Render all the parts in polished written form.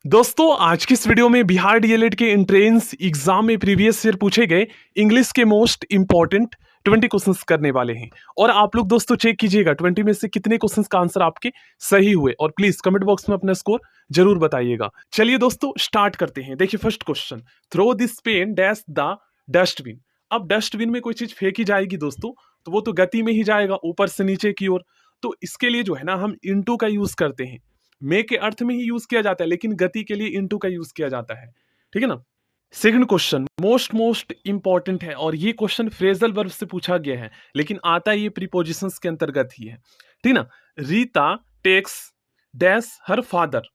दोस्तों आज की इस वीडियो में बिहार डीएलएड के एंट्रेंस एग्जाम में प्रीवियस ईयर पूछे गए इंग्लिश के मोस्ट इंपॉर्टेंट 20 क्वेश्चंस करने वाले हैं। और आप लोग दोस्तों चेक कीजिएगा 20 में से कितने क्वेश्चंस का आंसर आपके सही हुए, और प्लीज कमेंट बॉक्स में अपना स्कोर जरूर बताइएगा। चलिए दोस्तों स्टार्ट करते हैं। देखिए first question, throw this pen dash the dustbin. अब डस्टबिन में कोई चीज फेंकी जाएगी दोस्तों, तो वो तो गति में ही जाएगा ऊपर से नीचे की ओर। तो इसके लिए जो है ना हम इनटू का यूज करते हैं। मे के अर्थ में ही यूज किया जाता है, लेकिन गति के लिए इनटू का यूज किया जाता है। ठीक है ना। सेकंड क्वेश्चन मोस्ट इंपॉर्टेंट है, और ये क्वेश्चन फ्रेजल वर्ब से पूछा गया है, लेकिन आता ये प्रीपोजिशंस के अंतर्गत ही है। ठीक ना। Rita takes dash her father.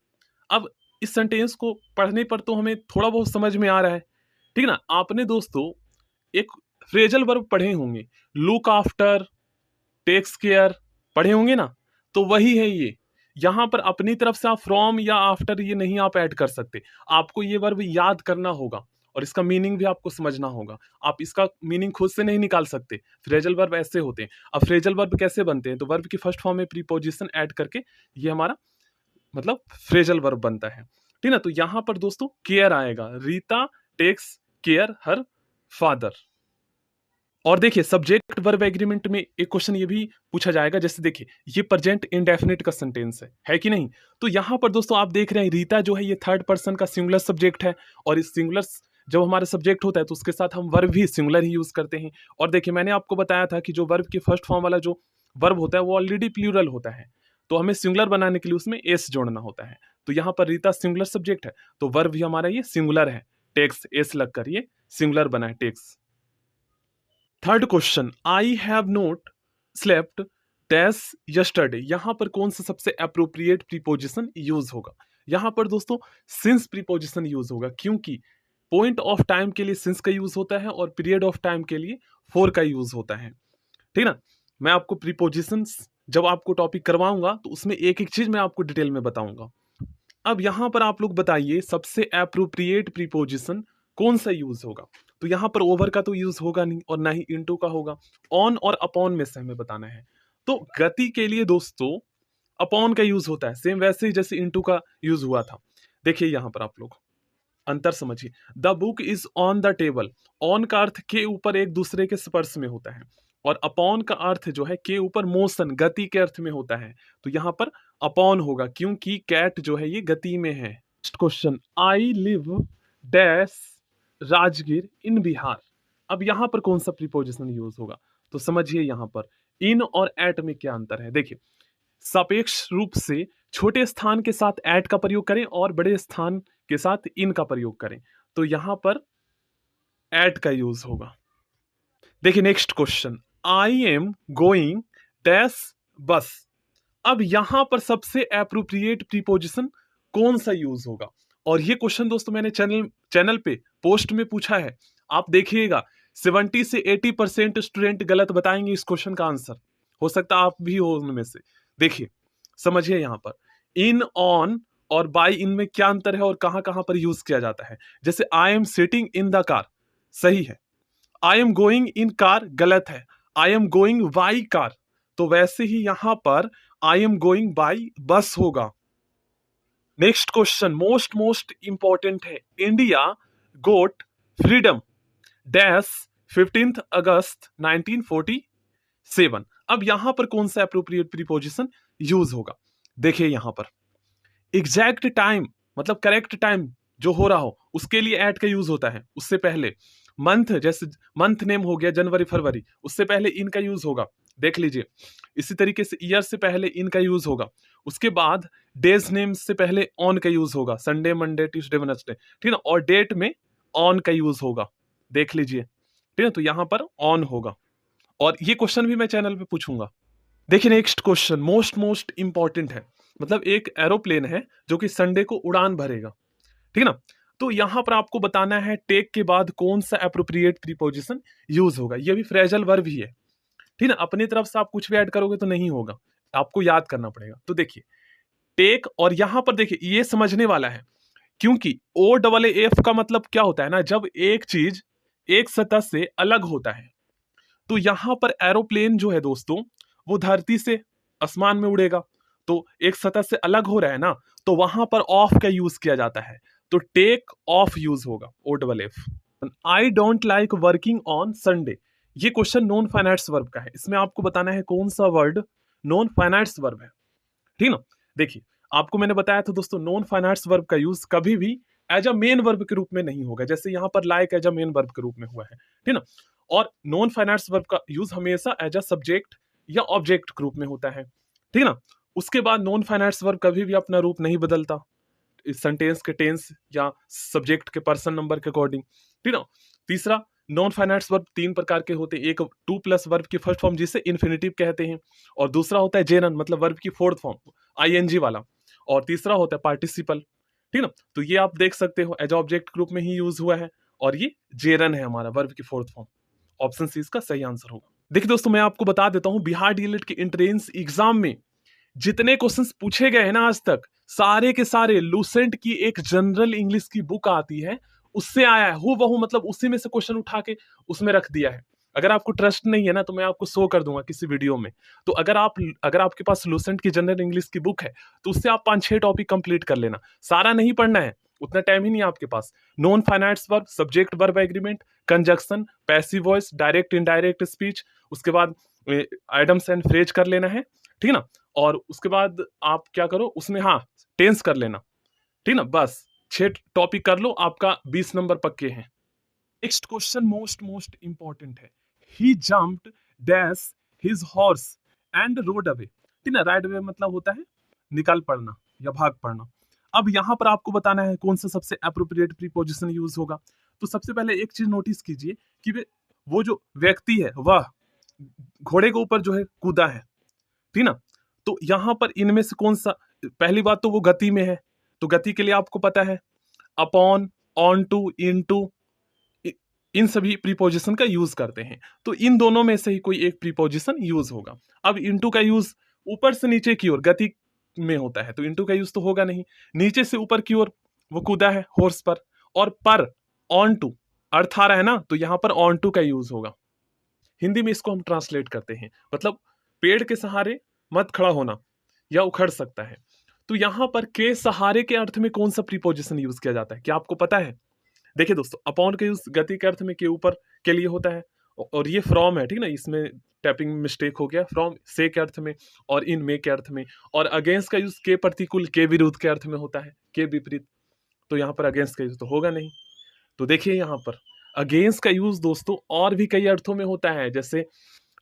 अब इस सेंटेंस को पढ़ने पर तो हमें थोड़ा बहुत समझ में आ रहा है। ठीक ना। आपने दोस्तों एक फ्रेजल वर्ब पढ़े होंगे, लुक आफ्टर, टेक्स केयर, पढ़े होंगे ना। तो वही है ये। यहां पर अपनी तरफ से आप फ्रॉम या आफ्टर ये नहीं आप ऐड कर सकते। आपको ये वर्ब याद करना होगा और इसका मीनिंग भी आपको समझना होगा। आप इसका मीनिंग खुद से नहीं निकाल सकते। फ्रेजल वर्ब ऐसे होते हैं। अब फ्रेजल वर्ब कैसे बनते हैं, तो वर्ब की फर्स्ट फॉर्म में प्रीपोजिशन ऐड करके ये हमारा मतलब फ्रेजल वर्ब बनता है। ठीक ना। तो यहां पर दोस्तों केयर आएगा, Rita takes care her father. और देखिए सब्जेक्ट वर्ब एग्रीमेंट में एक क्वेश्चन ये भी पूछा जाएगा, जैसे देखिए ये प्रेजेंट इंडेफिनिट का सेंटेंस है कि नहीं। तो यहां पर दोस्तों आप देख रहे हैं रीता जो है ये थर्ड पर्सन का सिंगुलर सब्जेक्ट है, और इस सिंगुलर जब हमारा सब्जेक्ट होता है तो उसके साथ हम वर्ब भी सिंगुलर ही यूज करते हैं। और देखिए मैंने आपको बताया था कि जो वर्ब के फर्स्ट फॉर्म वाला जो वर्ब होता है वो ऑलरेडी प्लूरल होता है, तो हमें सिंगुलर बनाने के लिए उसमें एस जोड़ना होता है। तो यहाँ पर रीता सिंगुलर सब्जेक्ट है, तो वर्ब भी हमारा ये सिंगुलर है, टेक्स एस लगकर ये सिंगुलर बना है, takes. Third question, I have not slept dash yesterday. यहां पर कौन सा सबसे अप्रोप्रिएट प्रीपोजिशन यूज होगा। यहां पर दोस्तों सिंस प्रीपोजिशन यूज होगा, क्योंकि पॉइंट ऑफ टाइम के लिए सिंस का यूज होता है और पीरियड ऑफ टाइम के लिए फोर का यूज होता है। ठीक ना। मैं आपको प्रीपोजिशन जब आपको टॉपिक करवाऊंगा तो उसमें एक एक चीज मैं आपको डिटेल में बताऊंगा। अब यहां पर आप लोग बताइए सबसे अप्रोप्रिएट प्रीपोजिशन कौन सा यूज होगा। तो यहां पर ओवर का तो यूज होगा नहीं, और ना ही इनटू का होगा। ऑन और अपॉन में से हमें बताना है। तो गति के लिए दोस्तों अपॉन का यूज होता है, सेम वैसे ही जैसे इनटू का यूज हुआ था। देखिए यहां पर आप लोग अंतर समझिए। The book is on the table. On का अर्थ के ऊपर एक दूसरे के स्पर्श में होता है, और अपॉन का अर्थ जो है के ऊपर मोशन गति के अर्थ में होता है। तो यहां पर अपॉन होगा, क्योंकि कैट जो है ये गति में है। Next question, I live dash Rajgir in Bihar. अब यहां पर कौन सा प्रीपोजिशन यूज होगा, तो समझिए यहां पर इन और एट में क्या अंतर है। देखिए सापेक्ष रूप से छोटे स्थान के साथ एट का प्रयोग करें और बड़े स्थान के साथ इन का प्रयोग करें, तो यहां पर एट का यूज होगा। देखिए next question, I am going dash बस। अब यहां पर सबसे एप्रोप्रिएट प्रीपोजिशन कौन सा यूज होगा। और ये क्वेश्चन दोस्तों मैंने चैनल पे पोस्ट में पूछा है। आप देखिएगा 70 से 80% स्टूडेंट गलत बताएंगे इस क्वेश्चन का आंसर। हो सकता है आप भी हो उनमें से। देखिए समझिए यहां पर इन ऑन और बाय इन में क्या अंतर है और कहां कहां पर यूज किया जाता है। जैसे I am sitting in the car सही है, I am going in car गलत है, I am going by car. तो वैसे ही यहां पर I am going by bus होगा। नेक्स्ट क्वेश्चन मोस्ट इंपॉर्टेंट है, इंडिया गोट फ्रीडम डैश 15 अगस्त 1947। अब यहां पर कौन सा अप्रोप्रिएट प्रीपोजिशन यूज होगा। देखिए यहां पर एग्जैक्ट टाइम मतलब करेक्ट टाइम जो हो रहा हो उसके लिए एट का यूज होता है। उससे पहले मंथ, जैसे मंथ नेम हो गया जनवरी फरवरी, उससे पहले इन का यूज होगा। देख लीजिए इसी तरीके से ईयर से पहले इन का यूज होगा। उसके बाद डेज नेम से पहले ऑन का यूज होगा, संडे मंडे ट्यूसडे वेडनेसडे। ठीक है ना। और डेट में ऑन का यूज होगा, देख लीजिए। ठीक है, तो यहां पर ऑन होगा। और ये क्वेश्चन भी मैं चैनल पे पूछूंगा। देखिए नेक्स्ट क्वेश्चन मोस्ट इंपॉर्टेंट है, मतलब एक एरोप्लेन है जो कि संडे को उड़ान भरेगा। ठीक है ना। तो यहां पर आपको बताना है टेक के बाद कौन सा अप्रोप्रिएट प्रीपोजिशन यूज होगा। यह भी फ्रेजल वर्ब ही है। ठीक है ना। अपनी तरफ से आप कुछ भी ऐड करोगे तो नहीं होगा, आपको याद करना पड़ेगा। तो देखिए टेक, और यहां पर देखिए ये समझने वाला है, क्योंकि ओ डबल एफ का मतलब क्या होता है ना, जब एक चीज एक सतह से अलग होता है। तो यहां पर एरोप्लेन जो है दोस्तों वो धरती से आसमान में उड़ेगा, तो एक सतह से अलग हो रहा है ना, तो वहां पर ऑफ का यूज किया जाता है, तो टेक ऑफ यूज होगा, O double F. I don't like working on Sunday, ये क्वेश्चन नॉन फाइनाइट्स वर्ब का है। इसमें आपको बताना है कौन सा वर्ड नॉन फाइनाइट्स वर्ब है, ठीक ना। देखिए आपको मैंने बताया था दोस्तों, नॉन फाइनाइट्स वर्ब का यूज कभी भी एज अ मेन वर्ब के रूप में नहीं होगा, जैसे यहां पर like as a main verb के रूप में हुआ है, ठीक ना। और नॉन फाइनाइट्स वर्ब का यूज हमेशा एज अ सब्जेक्ट या ऑब्जेक्ट के रूप में होता है, ठीक ना। उसके बाद नॉन फाइनाइट्स वर्ब कभी भी अपना रूप नहीं बदलता इस सेंटेंस के टेंस या सब्जेक्ट के पर्सन नंबर के अकॉर्डिंग, ठीक ना। तीसरा, नॉन फाइनाइट्स वर्ब तीन प्रकार के होते हैं, एक टू प्लस वर्ब की फर्स्ट फॉर्म जिसे इन्फिनिटिव कहते हैं, और दूसरा होता है जेरन मतलब वर्ब की फोर्थ फॉर्म आईएनजी वाला, और तीसरा होता है पार्टिसिपल, ठीक ना। तो ये आप देख सकते हो एज ऑब्जेक्ट ग्रुप में ही यूज हुआ है, और ये जेरन है हमारा वर्ब की फोर्थ फॉर्म। ऑप्शन सी इसका सही आंसर होगा। देखिए दोस्तों, मैं आपको बता देता हूं, बिहार डीएलएड के एंट्रेंस एग्जाम में जितने क्वेश्चंस पूछे गए हैं ना आज तक, सारे के सारे लूसेंट की एक जनरल इंग्लिश की बुक आती है उससे आया है, हूबहू मतलब उसी में से क्वेश्चन उठा के उसमें रख दिया है। अगर आपको ट्रस्ट नहीं है ना तो मैं आपको शो कर दूंगा किसी वीडियो में। तो अगर आपके पास लूसेंट की जनरल इंग्लिश की बुक है तो उससे आप 5-6 टॉपिक कंप्लीट कर लेना, सारा नहीं पढ़ना है, उतना टाइम ही नहीं है आपके पास। Non finites verb, subject verb agreement, conjunction, passive voice, direct indirect speech, उसके बाद आइटम्स एंड फ्रेज कर लेना है, ठीक ना। और उसके बाद आप क्या करो उसमें, हाँ टेंस कर लेना, ठीक ना। बस 6 टॉपिक कर लो, आपका 20 नंबर पक्के हैं। Next question most most important है, he jumped dash his horse and rode away, ठीक ना। राइड अवे मतलब होता है निकल पड़ना या भाग पड़ना। अब यहां पर आपको बताना है कौन सा सबसे अप्रोप्रिएट प्रीपोजिशन यूज होगा। तो सबसे पहले एक चीज नोटिस कीजिए कि वो जो व्यक्ति है वह घोड़े के ऊपर जो है कूदा है, ठीक ना। तो यहां पर इनमें से कौन सा, पहली बात तो वो गति में है, तो गति के लिए आपको पता है upon, onto, into, in सभी प्रीपोजिशन का यूज करते हैं। तो इन दोनों में से ही कोई एक प्रीपोजिशन यूज होगा। अब इनटू का यूज ऊपर से नीचे की ओर गति में होता है, तो इनटू का यूज तो होगा नहीं। नीचे से ऊपर की ओर वो कूदा है हॉर्स पर, और पर ऑन टू अर्थ आ रहा है ना, तो यहां पर ऑन टू का यूज होगा। हिंदी में इसको हम ट्रांसलेट करते हैं, मतलब पेड़ के सहारे मत खड़ा होना या उखड़ सकता है। तो यहां पर के सहारे के अर्थ में कौन सा प्रीपोजिशन यूज किया जाता है, क्या आपको पता है? देखिए दोस्तों, अपॉन के यूज गति के अर्थ में के ऊपर के लिए होता है, और ये फ्रॉम है, ठीक ना, इसमें टैपिंग मिस्टेक हो गया, फ्रॉम से के अर्थ में और इन में के अर्थ में। और अगेंस्ट का यूज के प्रतिकूल, के विरुद्ध के अर्थ में होता है, के विपरीत, तो यहाँ पर अगेंस्ट का यूज तो होगा नहीं। तो देखिए यहाँ पर अगेंस्ट का यूज दोस्तों और भी कई अर्थों में होता है, जैसे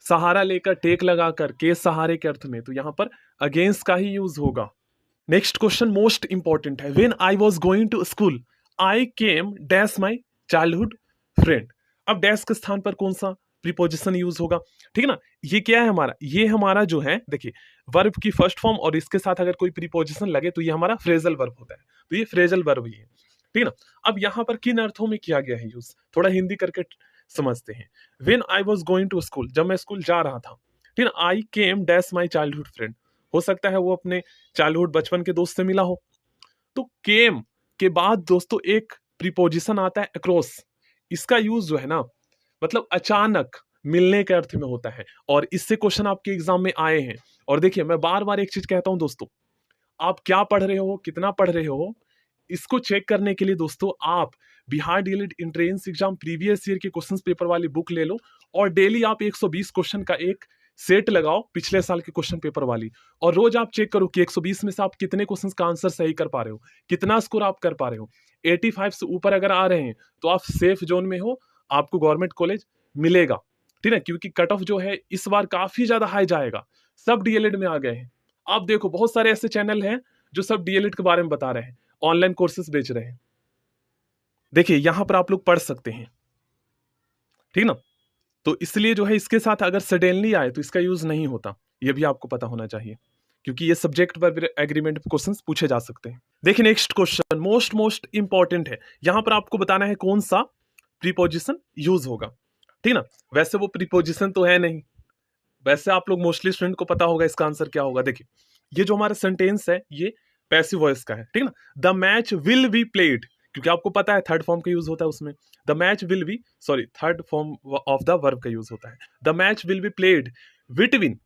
सहारा लेकर टेक लगाकर के सहारे के अर्थ में, तो यहाँ पर अगेंस्ट का ही यूज होगा। नेक्स्ट क्वेश्चन मोस्ट इंपॉर्टेंट है, when I was going to school I came dash my childhood friend. अब डैश के स्थान पर कौन सा प्रीपोजिशन यूज होगा, ठीक है ना। ये क्या है हमारा, ये हमारा जो है देखिए वर्ब की फर्स्ट फॉर्म, और इसके साथ अगर कोई प्रीपोजिशन लगे तो ये हमारा फ्रेजल वर्ब होता है, तो ये फ्रेजल वर्ब ही है, ठीक है ना। अब यहाँ पर किन अर्थों में किया गया है यूज, थोड़ा हिंदी करके समझते हैं। When I was going to school, जब मैं स्कूल जा रहा था, ठीक है। I came dash my childhood friend, हो सकता है वो अपने चाइल्डहुड बचपन के दोस्त से मिला हो। तो केम के बाद दोस्तों एक प्रीपोजिशन आता है अक्रॉस, इसका यूज जो है ना मतलब अचानक मिलने के अर्थ में होता है, और इससे क्वेश्चन आपके एग्जाम में आए हैं। और देखिए मैं बार बार एक चीज कहता हूं दोस्तों, आप क्या पढ़ रहे हो, कितना पढ़ रहे हो, इसको चेक करने के लिए दोस्तों आप Bihar DElEd entrance exam previous year के क्वेश्चन पेपर वाली बुक ले लो, और डेली आप 120 क्वेश्चन का एक सेट लगाओ पिछले साल के क्वेश्चन पेपर वाली, और रोज आप चेक करो कि 120 में से आप कितने क्वेश्चंस का आंसर सही कर पा रहे हो, कितना स्कोर आप कर पा रहे हो। 85 से ऊपर अगर आ रहे हैं तो आप सेफ जोन में हो, आपको गवर्नमेंट कॉलेज मिलेगा, ठीक है। क्योंकि कट ऑफ जो है इस बार काफी ज्यादा हाई जाएगा, सब डीएलएड में आ गए हैं। आप देखो बहुत सारे ऐसे चैनल हैं जो सब डीएलएड के बारे में बता रहे हैं, ऑनलाइन कोर्सेज बेच रहे हैं। देखिए यहां पर आप लोग पढ़ सकते हैं, ठीक ना। तो इसलिए जो है इसके साथ अगर सडनली आए तो इसका यूज नहीं होता, ये भी आपको पता होना चाहिए, क्योंकि ये सब्जेक्ट पर एग्रीमेंट क्वेश्चंस पूछे जा सकते हैं। देखिए next question most most important है, यहां पर आपको बताना है कौन सा प्रीपोजिशन यूज होगा, ठीक ना। वैसे वो प्रीपोजिशन तो है नहीं, वैसे आप लोग मोस्टली स्टूडेंट को पता होगा इसका आंसर क्या होगा। देखिए ये जो हमारा सेंटेंस है ये पैसिव वॉइस का है, ठीक ना। The match will be played, क्योंकि आपको पता है थर्ड फॉर्म का यूज होता है उसमें, the match will be, sorry third form of the verb का यूज होता है। The match will be played between,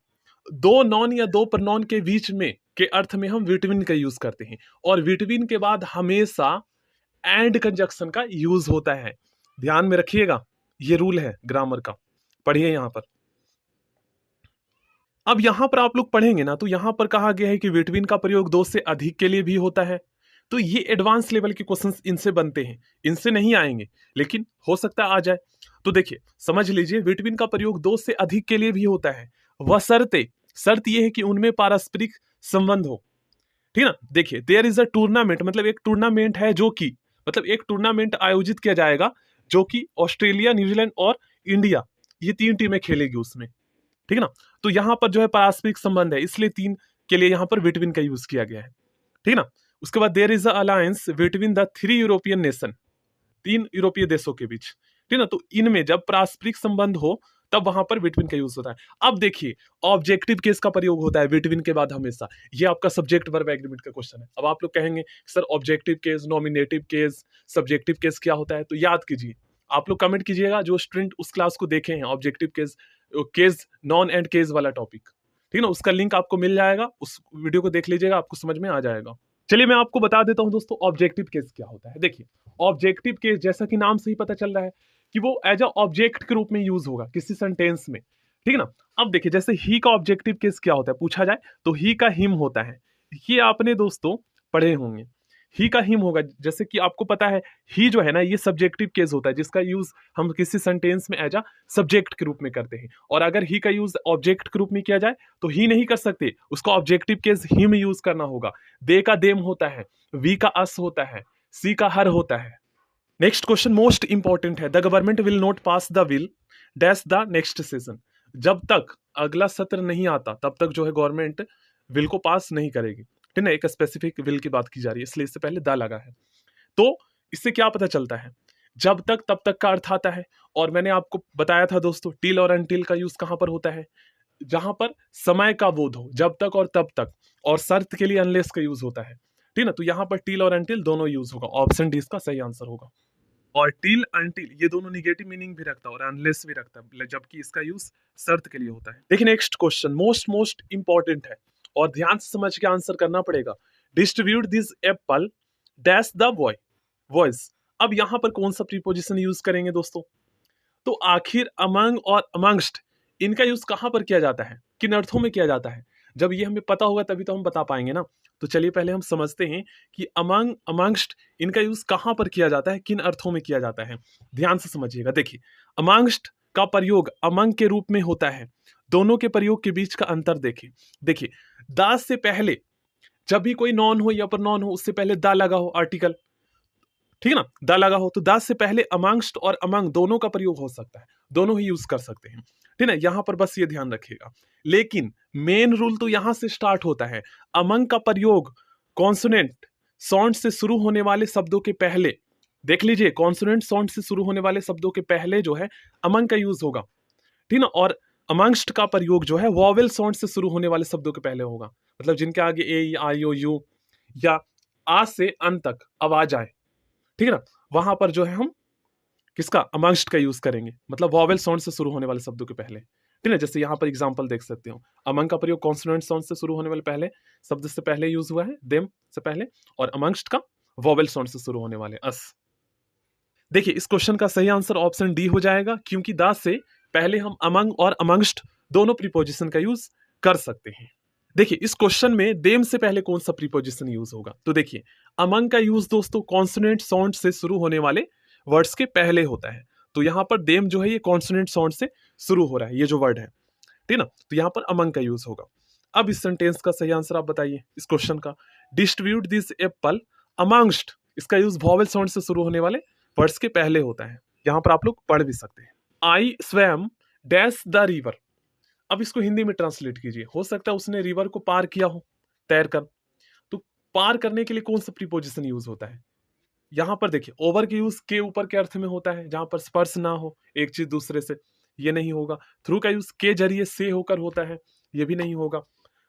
दो नॉन या दो प्रनॉन के बीच में के अर्थ में हम विटविन का यूज करते हैं, और विटविन के बाद हमेशा एंड कंजक्शन का यूज होता है। ध्यान में रखिएगा, ये रूल है ग्रामर का, पढ़िए यहां पर। अब यहां पर आप लोग पढ़ेंगे ना, तो यहां पर कहा गया है कि बिटवीन का प्रयोग दो से अधिक के लिए भी होता है। तो ये एडवांस लेवल के क्वेश्चंस इनसे बनते हैं, इनसे नहीं आएंगे, लेकिन हो सकता है आ जाए। तो देखिए समझ लीजिए, बिटवीन का प्रयोग दो से अधिक के लिए भी होता है, वह शर्त यह है कि उनमें पारस्परिक संबंध हो। ठीक है ना। देखिए देयर इज अ टूर्नामेंट, मतलब एक टूर्नामेंट है जो कि, मतलब एक टूर्नामेंट आयोजित किया जाएगा जो कि ऑस्ट्रेलिया, न्यूजीलैंड और इंडिया, ये तीन टीमें खेलेगी उसमें। ठीक है ना। तो यहां पर जो है पारस्परिक संबंध है, इसलिए तीन के लिए यहां पर बिटवीन का यूज किया गया है। ठीक है ना। उसके बाद there is a alliance between the three European nation, तीन यूरोपीय देशों के बीच। ठीक है ना। तो इनमें जब पारस्परिक संबंध हो तब वहां पर बिटवीन का यूज होता है। अब देखिए ऑब्जेक्टिव केस का प्रयोग होता है बिटवीन के बाद हमेशा। ये आपका सब्जेक्ट वर्ब एग्रीमेंट का क्वेश्चन है। अब आप लोग कहेंगे sir objective case, nominative case, subjective case क्या होता है, तो याद कीजिए, आप लोग कमेंट कीजिएगा जो स्टूडेंट उस क्लास को देखे हैं, objective case, case non and case वाला टॉपिक। ठीक है ना, उसका लिंक आपको मिल जाएगा, उस वीडियो को देख लीजिएगा, आपको समझ में आ जाएगा। चलिए मैं आपको बता देता हूं दोस्तों ऑब्जेक्टिव केस क्या होता है। देखिए ऑब्जेक्टिव केस जैसा कि नाम से ही पता चल रहा है कि वो एज अ ऑब्जेक्ट के रूप में यूज होगा किसी सेंटेंस में। ठीक है ना। अब देखिए जैसे ही का ऑब्जेक्टिव केस क्या होता है पूछा जाए, तो ही का हिम होता है। ये आपने दोस्तों पढ़े होंगे, ही का हिम होगा। जैसे कि आपको पता है ही जो है ना, ये सब्जेक्टिव केस होता है जिसका यूज हम किसी सेंटेंस में एज अ सब्जेक्ट के रूप में करते हैं। और अगर ही का यूज ऑब्जेक्ट के रूप में किया जाए तो ही नहीं कर सकते, उसका ऑब्जेक्टिव केस हिम यूज करना होगा। दे का देम होता है, वी का अस होता है, सी का हर होता है। नेक्स्ट क्वेश्चन मोस्ट इंपॉर्टेंट है, the government will not pass the will dash the next session. जब तक अगला सत्र नहीं आता तब तक जो है गवर्नमेंट विल को पास नहीं करेगी। ठीक है ना, एक स्पेसिफिक विल की बात की जा रही है, इसलिए इससे पहले द लगा है। तो इससे क्या पता चलता है, जब तक तब तक का अर्थ आता है। और मैंने आपको बताया था दोस्तों टिल और अनटिल का यूज कहां पर होता है, जहां पर समय का बोध हो, जब तक और तब तक। और शर्त के लिए अनलेस का यूज होता है। ठीक ना, तो यहां पर टिल और अनटिल दोनों यूज होगा। ऑप्शन डी इसका सही आंसर होगा। और टिल अनटिल ये दोनों निगेटिव मीनिंग भी रखता है और अनलेस भी रखता है, जबकि इसका यूज शर्त के लिए होता है। देखिए next question most most important है और ध्यान से समझ के आंसर करना पड़ेगा। Distribute this Apple dash the boy voice. अब यहां पर कौन सा प्रीपोजिशन यूज करेंगे दोस्तों, तो आखिर अमंग और अमंगस्ट इनका यूज कहां पर किया जाता है, किन अर्थों में किया जाता है। जब ये हमें पता होगा तभी तो हम बता पाएंगे ना। तो चलिए पहले हम समझते हैं कि अमंग अमंगस्ट इनका यूज कहां पर किया जाता है, किन अर्थों में किया जाता है। ध्यान से समझिएगा। देखिए अमंगस्ट का प्रयोग अमंग के रूप में होता है। दोनों के प्रयोग के बीच का अंतर देखिए। देखिए द से पहले जब भी कोई नॉन हो या पर नॉन हो, उससे पहले द लगा हो आर्टिकल, ठीक है ना, द लगा हो, तो द से पहले अमंगस्ट और अमंग दोनों का प्रयोग हो सकता है, दोनों ही यूज कर सकते हैं। ठीक है, यहां पर बस ये ध्यान रखिएगा। लेकिन मेन रूल तो यहां से स्टार्ट होता है। अमंग का प्रयोग कॉन्सोनेंट साउंड से शुरू होने वाले शब्दों के पहले, देख लीजिए कॉन्सोनेंट साउंड से शुरू होने वाले शब्दों के पहले जो है अमंग का यूज होगा। ठीक ना। और अमंगस्ट का प्रयोग जो है वॉवेल साउंड से शुरू होने वाले शब्दों के पहले होगा, मतलब जिनके आगे ए आई ओ यू या आ से अन तक आवाज आए। ठीक है ना, वहां पर जो है हम किसका अमंगस्ट का यूज करेंगे, मतलब वॉवेल साउंड से शुरू होने वाले शब्दों के पहले। ठीक है, जैसे यहां पर एग्जांपल देख सकते हो, अमंग का प्रयोग कॉन्सोनेंट साउंड से शुरू होने वाले पहले शब्द से पहले यूज हुआ है, देम से पहले, और अमंगस्ट का वॉवेल साउंड से शुरू होने वाले अस। देखिए इस क्वेश्चन का सही आंसर ऑप्शन डी हो जाएगा, क्योंकि द से पहले हम अमंग और अमंगस्ट दोनों प्रीपोजिशन का यूज कर सकते हैं। देखिए इस क्वेश्चन में देम से पहले कौन सा प्रीपोजिशन यूज होगा, तो देखिए अमंग का यूज दोस्तों कॉन्सोनेंट साउंड से शुरू होने वाले वर्ड्स के पहले होता है। तो यहां पर देम जो है ये कॉन्सोनेंट साउंड से शुरू हो रहा है, ये जो वर्ड है, ठीक है ना, तो यहां पर अमंग का यूज होगा। अब इस सेंटेंस का सही आंसर आप बताइए इस क्वेश्चन का। डिस्ट्रीब्यूट दिस एप्पल अमंगस्ट, इसका यूज वॉवेल साउंड से शुरू होने वाले वर्ड्स के पहले होता है। यहां पर आप लोग पढ़ भी सकते हैं। आई स्वैम डैश द रिवर। अब इसको हिंदी में ट्रांसलेट कीजिए, हो सकता है उसने रिवर को पार किया हो तैर कर। तो पार करने के लिए कौन सा प्रीपोजिशन यूज होता है, यहां पर देखिए ओवर के यूज के ऊपर के अर्थ में होता है, जहां पर स्पर्श ना हो एक चीज दूसरे से, ये नहीं होगा। थ्रू का यूज के जरिए से होकर होता है, ये भी नहीं होगा।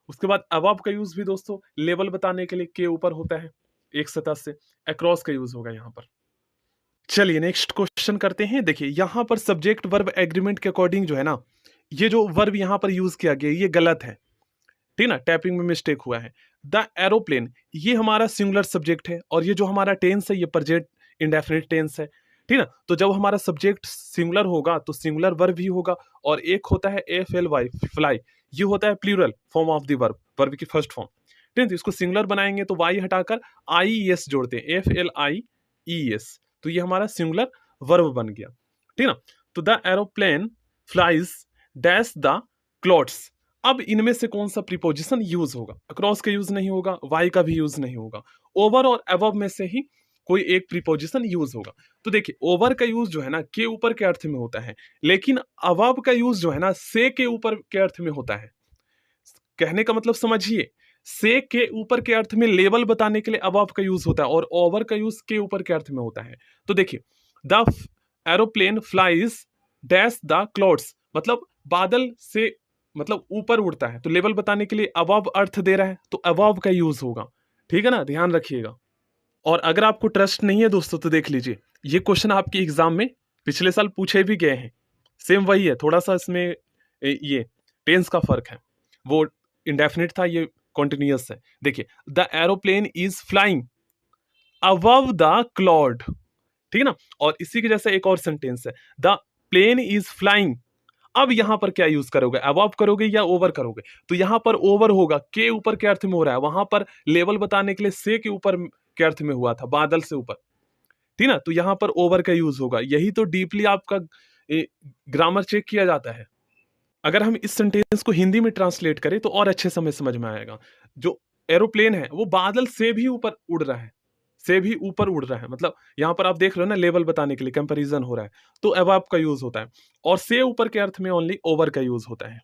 उसके बाद अबव का यूज भी दोस्तों लेवल बताने के लिए के ऊपर होता है, एक सतह से। अक्रॉस का यूज होगा यहाँ पर। चलिए नेक्स्ट क्वेश्चन करते हैं। देखिए यहां पर सब्जेक्ट वर्ब एग्रीमेंट के अकॉर्डिंग जो है ना, ये जो वर्ब यहां पर यूज किया गया ये गलत है। ठीक ना, टैपिंग में मिस्टेक हुआ है। द एरोप्लेन, ये हमारा सिंगुलर सब्जेक्ट है और ये जो हमारा टेंस है ये प्रेजेंट इंडेफिनिट टेंस है, ठीक है ना। तो जब हमारा सब्जेक्ट सिंगुलर होगा तो सिंगुलर वर्ब ही होगा, और एक होता है FLY फ्लाई, ये होता है plural form of the verb, verb की फर्स्ट फॉर्म, ठीक है। तो इसको सिंगुलर बनाएंगे तो वाई हटाकर IES जोड़ते हैं, FLIES, तो ये हमारा सिंगुलर वर्ब बन गया, ठीक है ना। तो the aeroplane flies dash the clouds, अब इनमें से कौन सा प्रीपोजिशन यूज होगा, अक्रॉस का यूज नहीं होगा, वाई का भी यूज नहीं होगा, ओवर और अबव में से ही कोई एक प्रीपोजिशन यूज होगा। तो देखिए ओवर का यूज जो है ना के ऊपर के अर्थ में होता है, लेकिन अबव का यूज जो है ना से के ऊपर के अर्थ में होता है। कहने का मतलब समझिए, से के ऊपर के अर्थ में लेवल बताने के लिए अबव का यूज होता है और ओवर का यूज के ऊपर के अर्थ में होता है। तो देखिए the aeroplane flies dash the clouds, मतलब बादल से मतलब ऊपर उड़ता है, तो लेवल बताने के लिए अबव अर्थ दे रहा है तो अबव का यूज होगा, ठीक है ना, ध्यान रखिएगा। और अगर आपको ट्रस्ट नहीं है दोस्तों तो देख लीजिए, ये क्वेश्चन आपके एग्जाम में पिछले साल पूछे भी गए हैं, सेम वही है, थोड़ा सा इसमें ये टेंस का फर्क है, वो इंडेफिनिट था, ये कॉन्टिन्यूअस है। देखिए the aeroplane is flying above the cloud, ठीक है ना। और इसी के जैसा एक और सेंटेंस है, द प्लेन इज फ्लाइंग, अब यहां पर क्या यूज करोगे, अबव करोगे या ओवर करोगे, तो यहां पर ओवर होगा, के ऊपर के अर्थ में हो रहा है, वहां पर लेवल बताने के लिए से के ऊपर के अर्थ में हुआ था, बादल से ऊपर, ठीक ना, तो यहां पर ओवर का यूज होगा। यही तो डीपली आपका ग्रामर चेक किया जाता है। अगर हम इस सेंटेंस को हिंदी में ट्रांसलेट करें तो और अच्छे समय समझ में आएगा। जो एरोप्लेन है वो बादल से भी ऊपर उड़ रहा है, से भी ऊपर उड़ रहा है, मतलब यहां पर आप देख रहे हो ना, लेवल बताने के लिए कंपैरिजन हो रहा है, तो अबव का यूज होता है, और से ऊपर के अर्थ में ओनली ओवर का यूज होता है,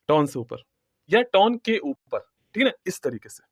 टॉन से ऊपर या टॉन के ऊपर, ठीक है ना, इस तरीके से।